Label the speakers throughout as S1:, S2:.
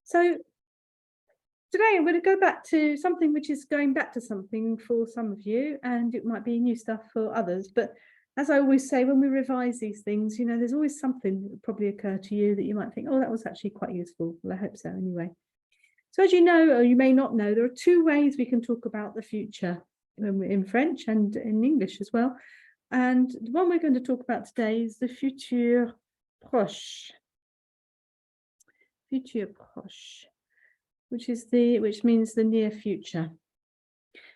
S1: So today I'm going to go back to something which is going back to something for some of you, and it might be new stuff for others. But as I always say, when we revise these things, there's always something that will probably occur to you that you might think, oh, that was actually quite useful. Well, I hope so anyway. So as you know, or you may not know, there are two ways we can talk about the future when we're in French and in English as well. And the one we're going to talk about today is the futur proche. Futur proche, which means the near future.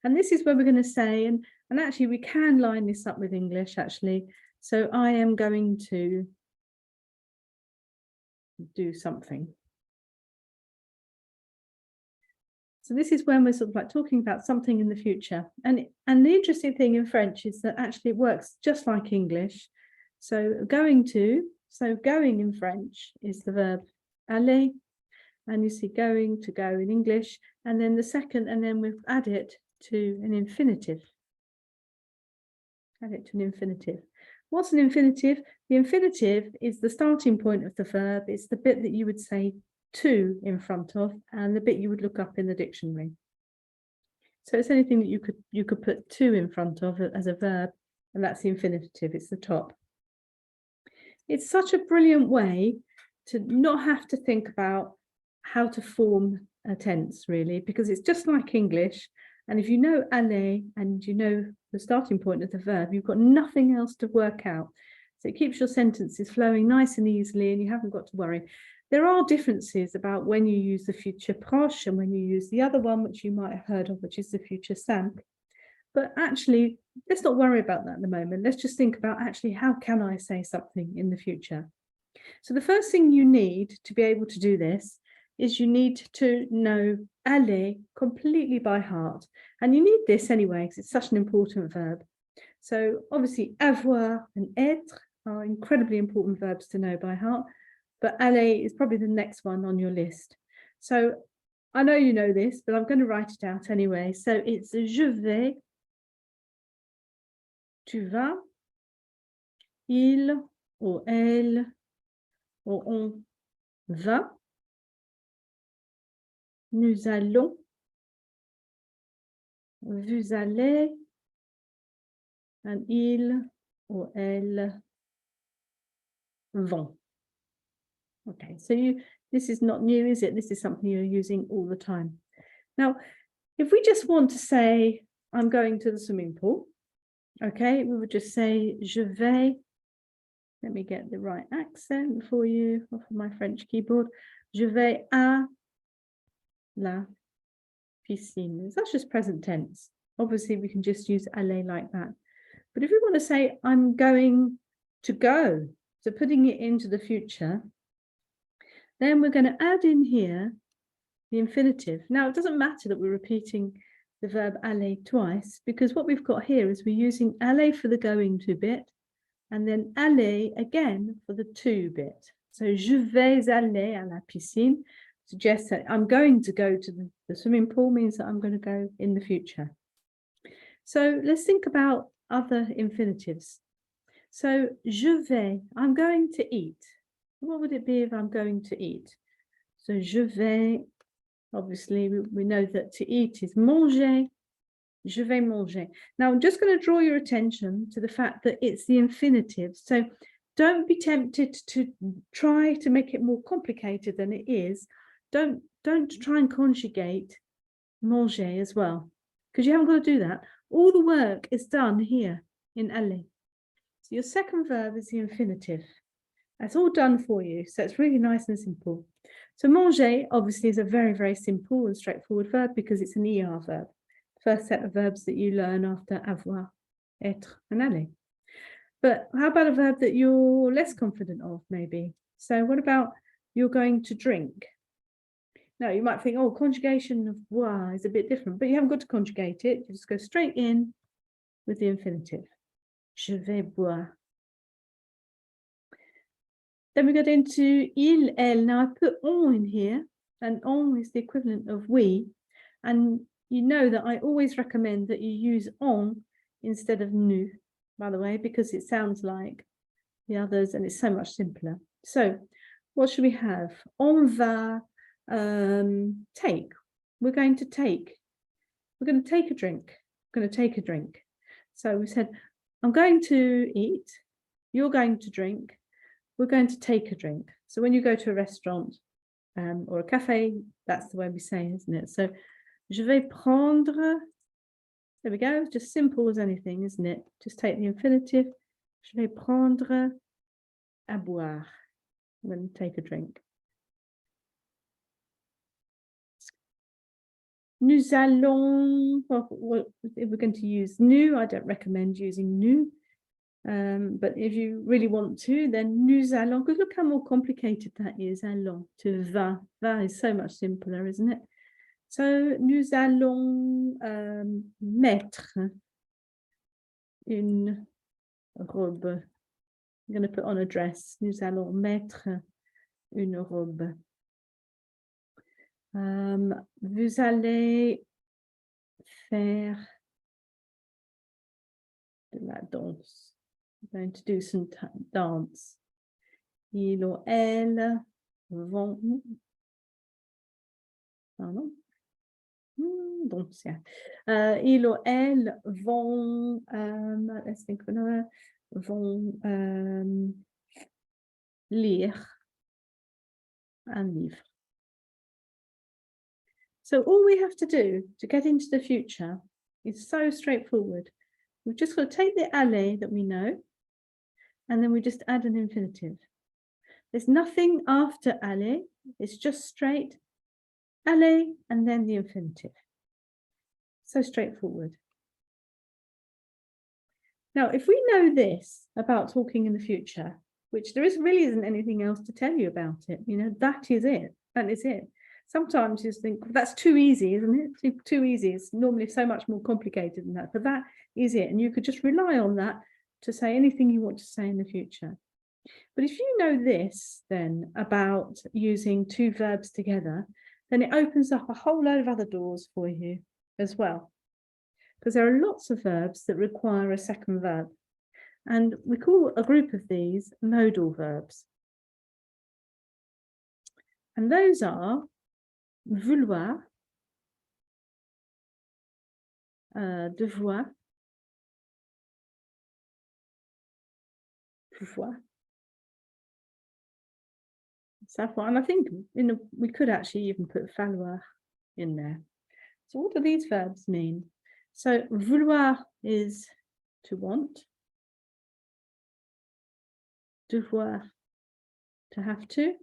S1: And this is where we're going to say, and actually we can line this up with English actually. So I am going to do something. So this is when we're sort of like talking about something in the future. And the interesting thing in French is that actually it works just like English. So going in French is the verb aller. And you see going, to go in English. And then the second, and then we've added it to an infinitive. Add it to an infinitive. What's an infinitive? The infinitive is the starting point of the verb. It's the bit that you would say to in front of, and the bit you would look up in the dictionary. So it's anything that you could put to in front of as a verb, and that's the infinitive. It's the top. It's such a brilliant way to not have to think about how to form a tense, really, because it's just like English. And if you know aller and you know the starting point of the verb, you've got nothing else to work out. So it keeps your sentences flowing nice and easily, and you haven't got to worry. There are differences about when you use the futur proche and when you use the other one, which you might have heard of, which is the futur simple. But actually, let's not worry about that at the moment. Let's just think about actually, how can I say something in the future? So the first thing you need to be able to do this is you need to know aller completely by heart. And you need this anyway, because it's such an important verb. So obviously, avoir and être are incredibly important verbs to know by heart. But aller is probably the next one on your list. So I know you know this, but I'm going to write it out anyway. So it's je vais, tu vas, il ou elle ou on va, nous allons, vous allez, and il ou elle vont. Okay, so this is not new, is it? This is something you're using all the time. Now, if we just want to say, I'm going to the swimming pool, okay, we would just say, je vais, let me get the right accent for you off of my French keyboard, je vais à la piscine. That's just present tense. Obviously, we can just use aller like that. But if we want to say, I'm going to go, so putting it into the future, then we're going to add in here the infinitive. Now, it doesn't matter that we're repeating the verb aller twice, because what we've got here is we're using aller for the going to bit, and then aller again for the to bit. So, je vais aller à la piscine suggests that I'm going to go to the swimming pool, means that I'm going to go in the future. So let's think about other infinitives. So, je vais, I'm going to eat. What would it be if I'm going to eat? So, je vais, obviously, we know that to eat is manger. Je vais manger. Now, I'm just going to draw your attention to the fact that it's the infinitive. So, don't be tempted to try to make it more complicated than it is. Don't try and conjugate manger as well, because you haven't got to do that. All the work is done here in aller. So, your second verb is the infinitive. That's all done for you. So it's really nice and simple. So manger obviously is a very, very simple and straightforward verb because it's an ER verb. First set of verbs that you learn after avoir, être, and aller. But how about a verb that you're less confident of, maybe? So what about you're going to drink? Now you might think, oh, conjugation of boire is a bit different, but you haven't got to conjugate it. You just go straight in with the infinitive. Je vais boire. Then we get into il, elle. Now I put on in here, and on is the equivalent of we. And you know that I always recommend that you use on instead of nous, by the way, because it sounds like the others and it's so much simpler. So what should we have? On va, take. We're going to take a drink. We're going to take a drink. So we said, I'm going to eat, you're going to drink, we're going to take a drink. So when you go to a restaurant or a cafe, that's the way we say, isn't it? So, je vais prendre, there we go, just simple as anything, isn't it? Just take the infinitive, je vais prendre à boire. I'm going to take a drink. Nous allons, well, if we're going to use nous, I don't recommend using nous. But if you really want to, then nous allons, because look how more complicated that is, allons, to va. Va is so much simpler, isn't it? So, nous allons mettre une robe. I'm going to put on a dress. Nous allons mettre une robe. Vous allez faire de la danse. We're going to do some dance. Il ou elle vont. Pardon. Danser. Il ou elle vont. Let's think of another. Vont lire un livre. So all we have to do to get into the future is so straightforward. We've just got to take the aller that we know, and then we just add an infinitive. There's nothing after aller, it's just straight aller and then the infinitive. So straightforward. Now, if we know this about talking in the future, which there really isn't anything else to tell you about it, you know, that is it. That is it. Sometimes you think that's too easy, isn't it? Too easy. It's normally so much more complicated than that, but that is it. And you could just rely on that to say anything you want to say in the future. But if you know this then about using two verbs together, then it opens up a whole load of other doors for you as well. Because there are lots of verbs that require a second verb. And we call a group of these modal verbs. And those are vouloir, devoir, pouvoir, savoir. And I think we could actually even put falloir in there. So what do these verbs mean? So vouloir is to want, devoir, to have to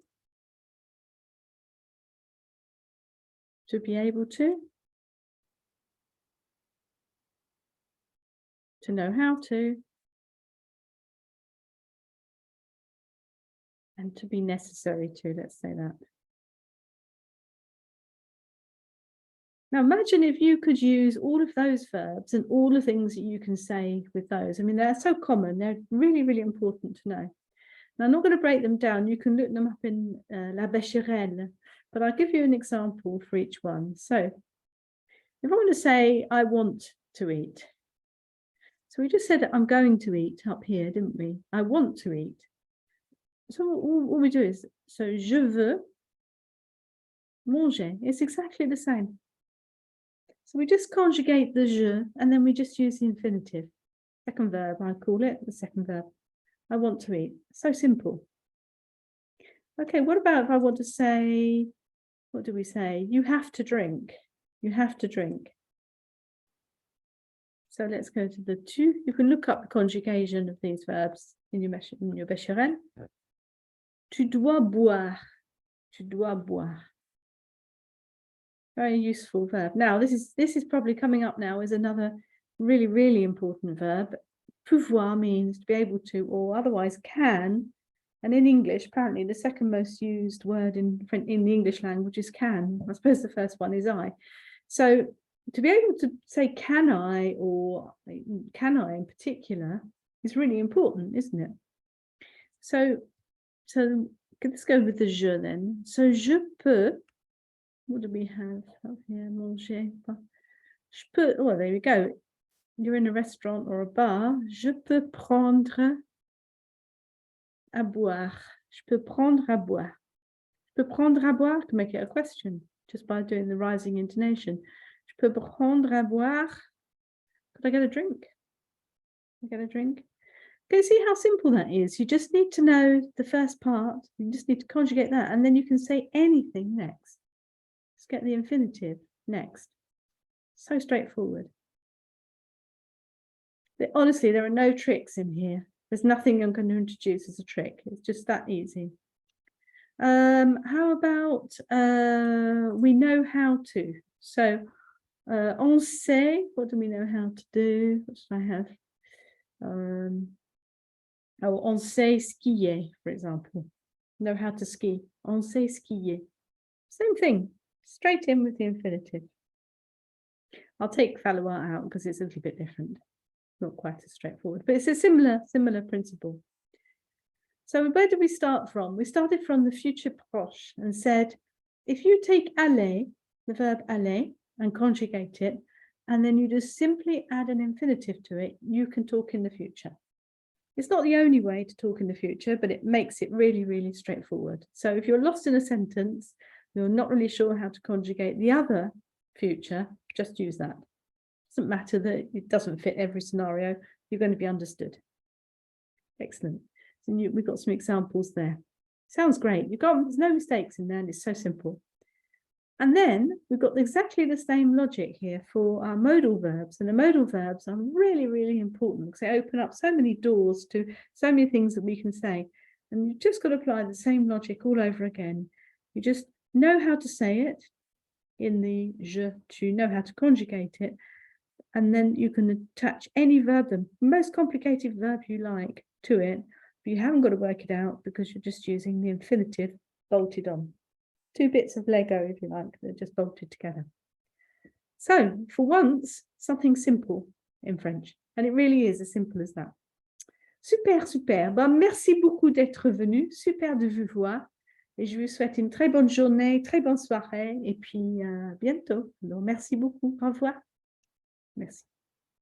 S1: be able to know how to, and to be necessary to, let's say that. Now imagine if you could use all of those verbs and all the things that you can say with those. I mean, they're so common, they're really, really important to know. Now I'm not going to break them down, you can look them up in La Becherelle, but I'll give you an example for each one. So if I want to say, I want to eat. So we just said, I'm going to eat up here, didn't we? I want to eat. So all we do is, so je veux manger. It's exactly the same. So we just conjugate the je, and then we just use the infinitive. Second verb, I call it, the second verb. I want to eat. So simple. Okay, what about if I want to say, what do we say? You have to drink. You have to drink. So let's go to the tu. You can look up the conjugation of these verbs in your Becherelle. Tu dois boire. Tu dois boire. Very useful verb. Now, this is probably coming up now as another really, really important verb. Pouvoir means to be able to, or otherwise can. And in English, apparently the second most used word in the English language is can. I suppose the first one is I. So to be able to say can I, or can I in particular, is really important, isn't it? So let's go with the je then. So je peux, what do we have up here? Manger. Je peux, oh, there we go. You're in a restaurant or a bar. Je peux prendre à boire. Je peux prendre à boire. peux prendre à boire, to make it a question, just by doing the rising intonation. Je peux prendre à boire. Could I get a drink? Can I get a drink? Okay, see how simple that is. You just need to know the first part. You just need to conjugate that, and then you can say anything next. Just get the infinitive next. So straightforward. Honestly, there are no tricks in here. There's nothing I'm going to introduce as a trick. It's just that easy. How about we know how to? So, on sait, what do we know how to do? What should I have? On sait skier, for example. Know how to ski. On sait skier. Same thing. Straight in with the infinitive. I'll take falloir out because it's a little bit different. Not quite as straightforward, but it's a similar principle. So where did we start from? We started from the future proche and said, if you take aller, the verb aller, and conjugate it, and then you just simply add an infinitive to it, you can talk in the future. It's not the only way to talk in the future, but it makes it really, really straightforward. So if you're lost in a sentence, you're not really sure how to conjugate the other future, just use that. It doesn't matter that it doesn't fit every scenario, you're going to be understood. Excellent. So we've got some examples there. Sounds great. There's no mistakes in there, and it's so simple. And then we've got exactly the same logic here for our modal verbs. And the modal verbs are really, really important because they open up so many doors to so many things that we can say. And you've just got to apply the same logic all over again. You just know how to say it in the je, tu know how to conjugate it. And then you can attach any verb, the most complicated verb you like, to it. But you haven't got to work it out because you're just using the infinitive bolted on. Two bits of Lego, if you like, they're just bolted together. So, for once, something simple in French. And it really is as simple as that. Super, super. Ben, merci beaucoup d'être venu. Super de vous voir. Et je vous souhaite une très bonne journée, très bonne soirée. Et puis, bientôt. Donc, merci beaucoup. Au revoir. Merci.